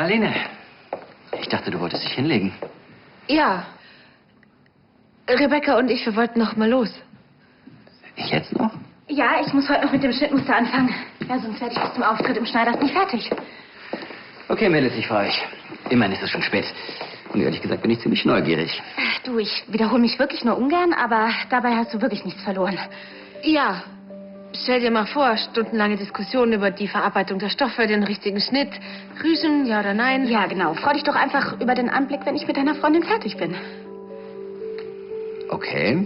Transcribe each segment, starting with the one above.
Marlene, ich dachte, du wolltest dich hinlegen. Ja. Rebecca und ich, wir wollten noch mal los. Jetzt noch? Ja, ich muss heute noch mit dem Schnittmuster anfangen. Ja, sonst werde ich bis zum Auftritt im Schneiders nicht fertig. Okay, Mädels, ich fahre euch. Immerhin ist es schon spät. Und ehrlich gesagt bin ich ziemlich neugierig. Du, ich wiederhole mich wirklich nur ungern, aber dabei hast du wirklich nichts verloren. Ja. Stell dir mal vor, stundenlange Diskussionen über die Verarbeitung der Stoffe, den richtigen Schnitt. Rüschen, ja oder nein? Ja, genau. Freu dich doch einfach über den Anblick, wenn ich mit deiner Freundin fertig bin. Okay.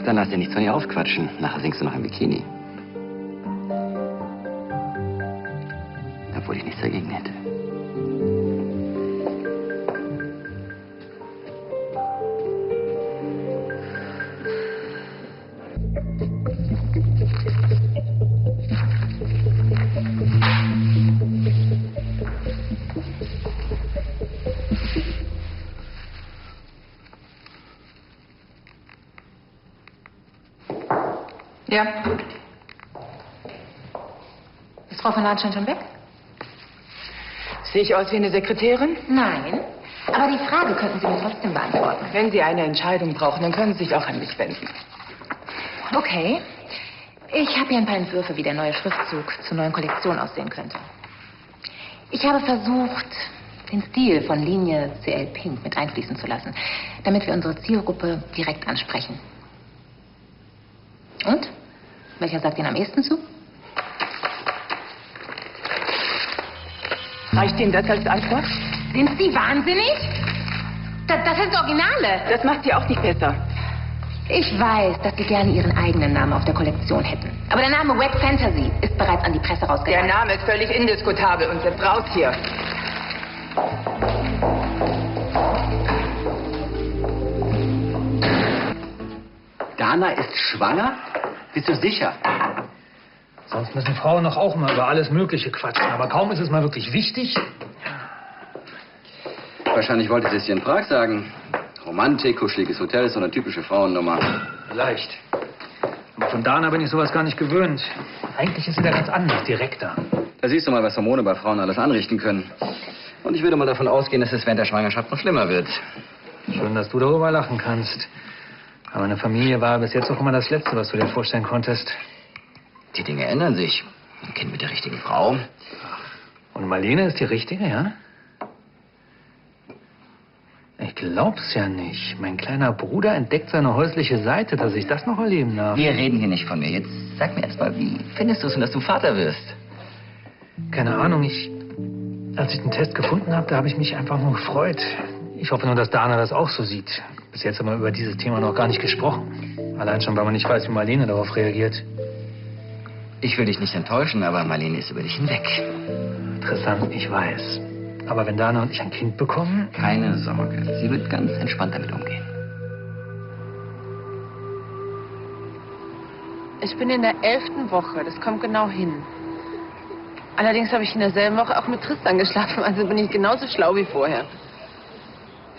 Dann lass dir nichts von ihr aufquatschen. Nachher singst du noch im Bikini. Obwohl ich nichts dagegen hätte. Ja. Ist Frau von Ladenstein schon weg? Sehe ich aus wie eine Sekretärin? Nein. Aber die Frage könnten Sie mir trotzdem beantworten. Wenn Sie eine Entscheidung brauchen, dann können Sie sich auch an mich wenden. Okay. Ich habe hier ein paar Entwürfe, wie der neue Schriftzug zur neuen Kollektion aussehen könnte. Ich habe versucht, den Stil von Linie CL Pink mit einfließen zu lassen, damit wir unsere Zielgruppe direkt ansprechen. Und? Welcher sagt Ihnen am ehesten zu? Reicht Ihnen das als Antwort? Sind Sie wahnsinnig? Das sind Originale. Das macht Sie auch nicht besser. Ich weiß, dass Sie gerne Ihren eigenen Namen auf der Kollektion hätten. Aber der Name Wet Fantasy ist bereits an die Presse rausgegangen. Der Name ist völlig indiskutabel und jetzt raus hier. Dana ist schwanger? Bist du sicher? Sonst müssen Frauen doch auch mal über alles Mögliche quatschen. Aber kaum ist es mal wirklich wichtig. Wahrscheinlich wollte sie es dir in Prag sagen. Romantik, kuscheliges Hotel, so eine typische Frauennummer. Vielleicht. Aber von Dana bin ich sowas gar nicht gewöhnt. Eigentlich ist sie da ganz anders, direkter. Da siehst du mal, was Hormone bei Frauen alles anrichten können. Und ich würde mal davon ausgehen, dass es während der Schwangerschaft noch schlimmer wird. Schön, dass du darüber lachen kannst. Aber meine Familie war bis jetzt auch immer das Letzte, was du dir vorstellen konntest. Die Dinge ändern sich. Ein Kind mit der richtigen Frau. Und Marlene ist die Richtige, ja? Ich glaub's ja nicht. Mein kleiner Bruder entdeckt seine häusliche Seite, dass ich das noch erleben darf. Wir reden hier nicht von mir. Jetzt sag mir erst mal, wie findest du es denn, dass du Vater wirst? Keine Ahnung, als ich den Test gefunden habe, da habe ich mich einfach nur gefreut. Ich hoffe nur, dass Dana das auch so sieht. Bis jetzt haben wir über dieses Thema noch gar nicht gesprochen. Allein schon, weil man nicht weiß, wie Marlene darauf reagiert. Ich will dich nicht enttäuschen, aber Marlene ist über dich hinweg. Interessant, ich weiß. Aber wenn Dana und ich ein Kind bekommen... Keine Sorge, sie wird ganz entspannt damit umgehen. Ich bin in der 11. Woche, das kommt genau hin. Allerdings habe ich in derselben Woche auch mit Tristan geschlafen, also bin ich genauso schlau wie vorher.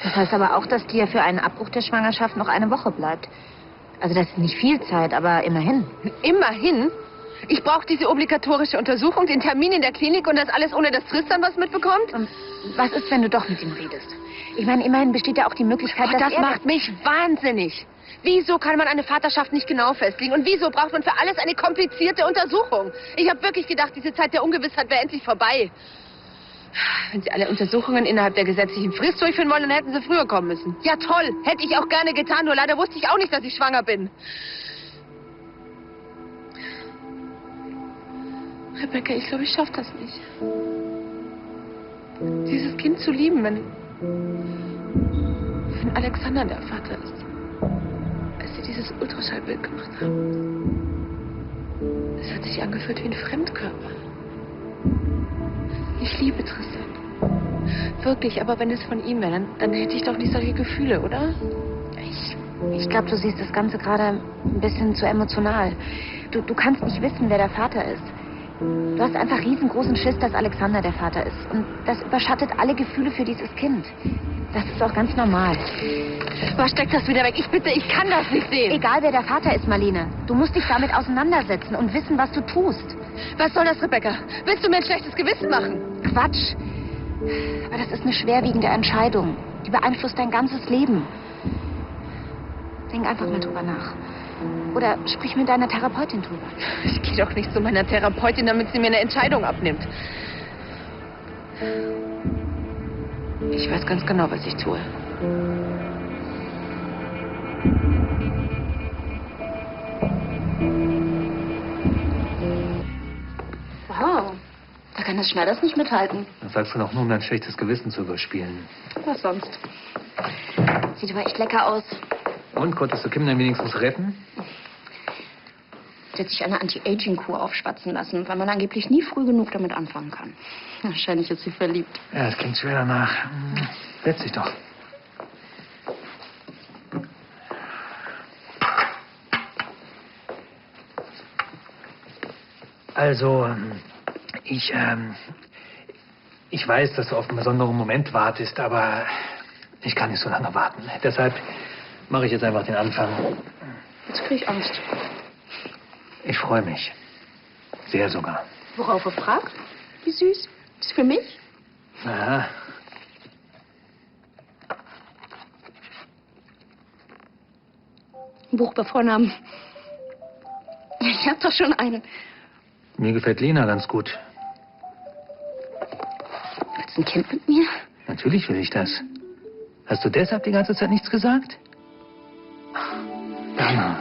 Das heißt aber auch, dass dir für einen Abbruch der Schwangerschaft noch eine Woche bleibt. Also das ist nicht viel Zeit, aber immerhin. Immerhin? Ich brauche diese obligatorische Untersuchung, den Termin in der Klinik und das alles, ohne dass Tristan was mitbekommt? Und was ist, wenn du doch mit ihm redest? Ich meine, immerhin besteht ja auch die Möglichkeit, dass das macht mich wahnsinnig. Wieso kann man eine Vaterschaft nicht genau festlegen? Und wieso braucht man für alles eine komplizierte Untersuchung? Ich habe wirklich gedacht, diese Zeit der Ungewissheit wäre endlich vorbei. Wenn Sie alle Untersuchungen innerhalb der gesetzlichen Frist durchführen wollen, dann hätten Sie früher kommen müssen. Ja toll, hätte ich auch gerne getan, nur leider wusste ich auch nicht, dass ich schwanger bin. Rebecca, ich glaube, ich schaffe das nicht. Dieses Kind zu lieben, wenn Alexander der Vater ist. Als Sie dieses Ultraschallbild gemacht haben. Es hat sich angefühlt wie ein Fremdkörper. Ich liebe Tristan. Wirklich, aber wenn es von ihm wäre, dann hätte ich doch nicht solche Gefühle, oder? Ich glaube, du siehst das Ganze gerade ein bisschen zu emotional. Du kannst nicht wissen, wer der Vater ist. Du hast einfach riesengroßen Schiss, dass Alexander der Vater ist. Und das überschattet alle Gefühle für dieses Kind. Das ist auch ganz normal. Was steckt das wieder weg? Ich bitte, ich kann das nicht sehen. Egal, wer der Vater ist, Marlene. Du musst dich damit auseinandersetzen und wissen, was du tust. Was soll das, Rebecca? Willst du mir ein schlechtes Gewissen machen? Quatsch. Aber das ist eine schwerwiegende Entscheidung. Die beeinflusst dein ganzes Leben. Denk einfach mal drüber nach. Oder sprich mit deiner Therapeutin drüber. Ich gehe doch nicht zu meiner Therapeutin, damit sie mir eine Entscheidung abnimmt. Ich weiß ganz genau, was ich tue. Wow. Da kann das Schneiders nicht mithalten. Das sagst du doch nur, um dein schlechtes Gewissen zu überspielen. Was sonst? Sieht aber echt lecker aus. Und, konntest du Kim dann wenigstens retten? Sie hat sich eine Anti-Aging-Kur aufschwatzen lassen, weil man angeblich nie früh genug damit anfangen kann. Wahrscheinlich ist sie verliebt. Ja, das klingt schwer danach. Setz dich doch. Also, ich weiß, dass du auf einen besonderen Moment wartest, aber ich kann nicht so lange warten. Deshalb mache ich jetzt einfach den Anfang. Jetzt kriege ich Angst. Ich freue mich. Sehr sogar. Worauf er fragt? Wie süß. Ist für mich? Aha. Ein Buch bei Vornamen. Ich hab doch schon einen. Mir gefällt Lena ganz gut. Willst du ein Kind mit mir? Natürlich will ich das. Hast du deshalb die ganze Zeit nichts gesagt? Dana,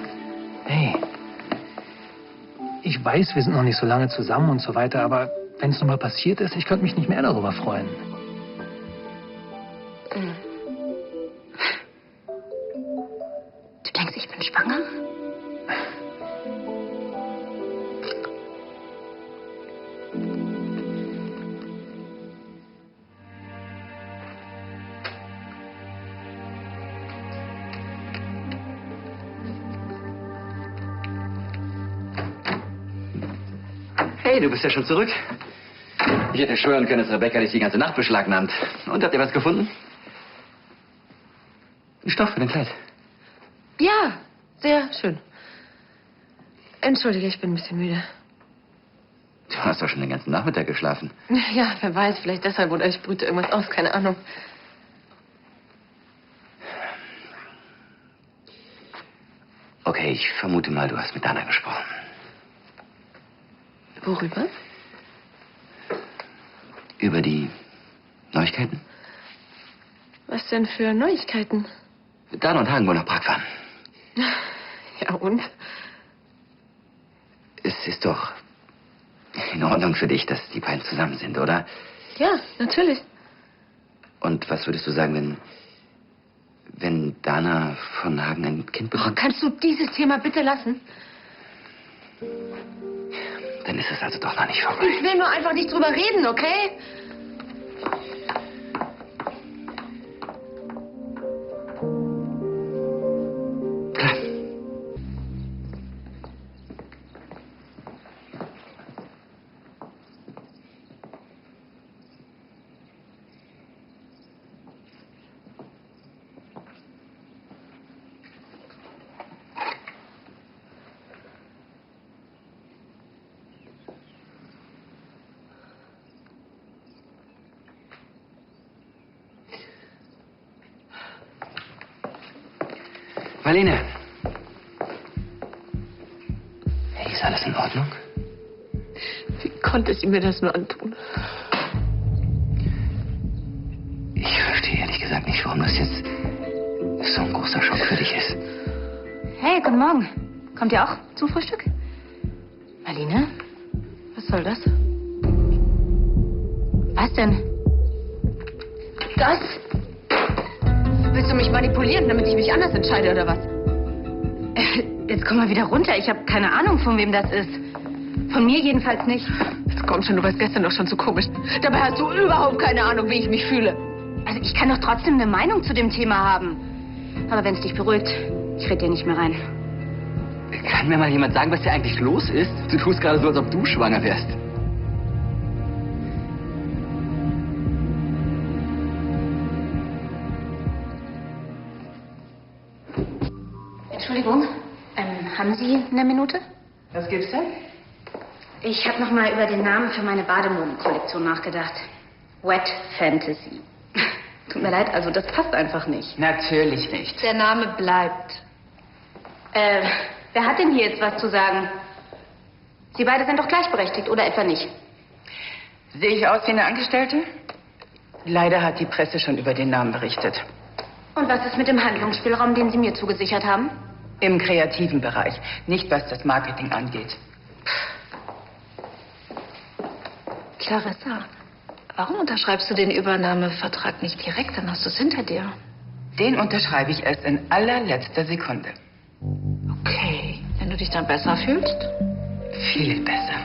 hey. Ich weiß, wir sind noch nicht so lange zusammen und so weiter, aber wenn es nochmal passiert ist, ich könnte mich nicht mehr darüber freuen. Du denkst, ich bin schwanger? Hey, du bist ja schon zurück. Ich hätte schwören können, dass Rebecca dich die ganze Nacht beschlagnahmt. Und, habt ihr was gefunden? Ein Stoff für dein Kleid. Ja, sehr schön. Entschuldige, ich bin ein bisschen müde. Du hast doch schon den ganzen Nachmittag geschlafen. Ja, wer weiß, vielleicht deshalb oder ich brüte irgendwas aus, keine Ahnung. Okay, ich vermute mal, du hast mit Dana gesprochen. Worüber? Über die Neuigkeiten? Was denn für Neuigkeiten? Dana und Hagen wollen nach Prag fahren. Ja, und? Es ist doch in Ordnung für dich, dass die beiden zusammen sind, oder? Ja, natürlich. Und was würdest du sagen, wenn Dana von Hagen ein Kind Oh, bekommt? kannst du dieses Thema bitte lassen? Dann ist es also doch noch nicht vorbei. Ich will nur einfach nicht drüber reden, okay? Klar. Marlene. Hey, ist alles in Ordnung? Wie konnte sie mir das nur antun? Ich verstehe ehrlich gesagt nicht, warum das jetzt so ein großer Schock für dich ist. Hey, guten Morgen. Kommt ihr auch zum Frühstück? Marlene? Was soll das? Was denn? Das? Willst du mich manipulieren, damit ich mich anders entscheide, oder was? Jetzt komm mal wieder runter. Ich habe keine Ahnung, von wem das ist. Von mir jedenfalls nicht. Jetzt komm schon, du warst gestern doch schon so komisch. Dabei hast du überhaupt keine Ahnung, wie ich mich fühle. Also ich kann doch trotzdem eine Meinung zu dem Thema haben. Aber wenn es dich beruhigt, ich rede dir nicht mehr rein. Kann mir mal jemand sagen, was hier eigentlich los ist? Du tust gerade so, als ob du schwanger wärst. Entschuldigung, haben Sie eine Minute? Was gibt's denn? Ich habe noch mal über den Namen für meine Bademodenkollektion nachgedacht. Wet Fantasy. Tut mir leid, also das passt einfach nicht. Natürlich nicht. Der Name bleibt. Wer hat denn hier jetzt was zu sagen? Sie beide sind doch gleichberechtigt, oder etwa nicht? Sehe ich aus wie eine Angestellte? Leider hat die Presse schon über den Namen berichtet. Und was ist mit dem Handlungsspielraum, den Sie mir zugesichert haben? Im kreativen Bereich, nicht was das Marketing angeht. Clarissa, warum unterschreibst du den Übernahmevertrag nicht direkt? Dann hast du es hinter dir. Den unterschreibe ich erst in allerletzter Sekunde. Okay, wenn du dich dann besser fühlst. Viel besser.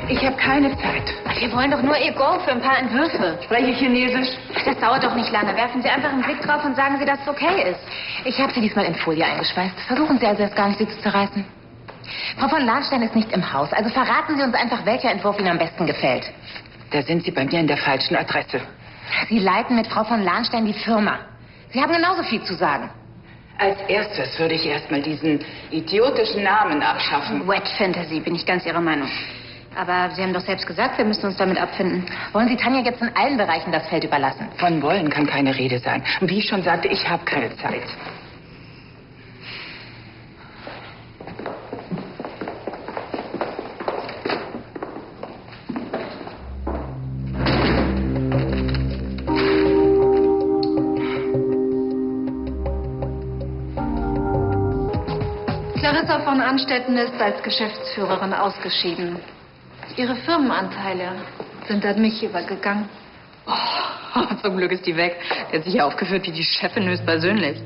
Ich habe keine Zeit. Wir wollen doch nur Ihr Go für ein paar Entwürfe. Spreche ich Chinesisch? Das dauert doch nicht lange. Werfen Sie einfach einen Blick drauf und sagen Sie, dass es okay ist. Ich habe sie diesmal in Folie eingeschweißt. Versuchen Sie also erst gar nicht, sie zu zerreißen. Frau von Lahnstein ist nicht im Haus, also verraten Sie uns einfach, welcher Entwurf Ihnen am besten gefällt. Da sind Sie bei mir in der falschen Adresse. Sie leiten mit Frau von Lahnstein die Firma. Sie haben genauso viel zu sagen. Als erstes würde ich erstmal diesen idiotischen Namen abschaffen. Wet Fantasy, bin ich ganz Ihrer Meinung. Aber Sie haben doch selbst gesagt, wir müssen uns damit abfinden. Wollen Sie Tanja jetzt in allen Bereichen das Feld überlassen? Von wollen kann keine Rede sein. Und wie ich schon sagte, ich habe keine Zeit. Clarissa von Anstetten ist als Geschäftsführerin ausgeschieden. Ihre Firmenanteile sind an mich übergegangen. Oh, zum Glück ist die weg. Die hat sich ja aufgeführt wie die Chefin höchstpersönlich.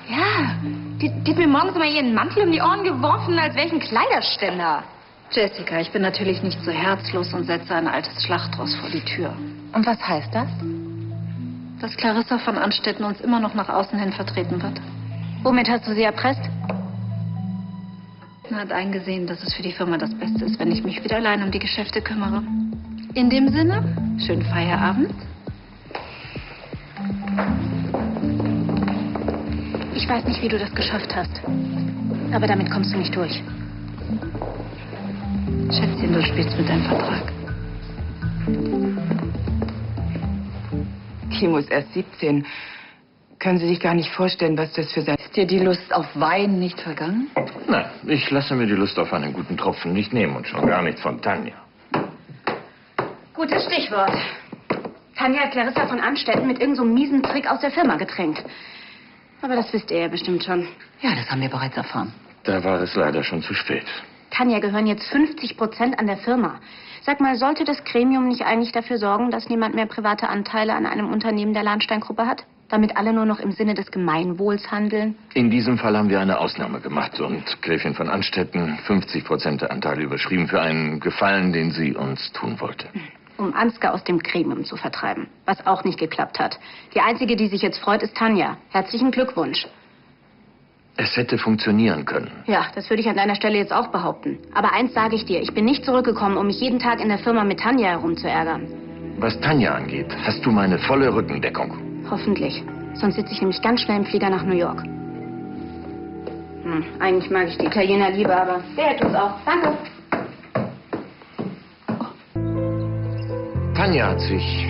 Ja, die hat mir morgens mal ihren Mantel um die Ohren geworfen, als wäre ich ein Kleiderständer. Jessica, ich bin natürlich nicht so herzlos und setze ein altes Schlachtross vor die Tür. Und was heißt das? Dass Clarissa von Anstetten uns immer noch nach außen hin vertreten wird. Womit hast du sie erpresst? Er hat eingesehen, dass es für die Firma das Beste ist, wenn ich mich wieder allein um die Geschäfte kümmere. In dem Sinne, schönen Feierabend. Ich weiß nicht, wie du das geschafft hast. Aber damit kommst du nicht durch. Schätzchen, du spielst mit deinem Vertrag. Timo ist erst 17. Können Sie sich gar nicht vorstellen, was das für sein... Ist dir die Lust auf Wein nicht vergangen? Nein, ich lasse mir die Lust auf einen guten Tropfen nicht nehmen und schon gar nicht von Tanja. Gutes Stichwort. Tanja hat Clarissa von Anstetten mit irgendeinem so miesen Trick aus der Firma gedrängt. Aber das wisst ihr ja bestimmt schon. Ja, das haben wir bereits erfahren. Da war es leider schon zu spät. Tanja gehören jetzt 50% an der Firma. Sag mal, sollte das Gremium nicht eigentlich dafür sorgen, dass niemand mehr private Anteile an einem Unternehmen der Lahnstein-Gruppe hat? Damit alle nur noch im Sinne des Gemeinwohls handeln? In diesem Fall haben wir eine Ausnahme gemacht und Gräfin von Anstetten 50% der Anteile überschrieben für einen Gefallen, den sie uns tun wollte. Um Ansgar aus dem Gremium zu vertreiben, was auch nicht geklappt hat. Die einzige, die sich jetzt freut, ist Tanja. Herzlichen Glückwunsch. Es hätte funktionieren können. Ja, das würde ich an deiner Stelle jetzt auch behaupten. Aber eins sage ich dir, ich bin nicht zurückgekommen, um mich jeden Tag in der Firma mit Tanja herumzuärgern. Was Tanja angeht, hast du meine volle Rückendeckung. Hoffentlich. Sonst sitze ich nämlich ganz schnell im Flieger nach New York. Eigentlich mag ich die Italiener lieber, aber der tut's auch. Danke. Tanja hat sich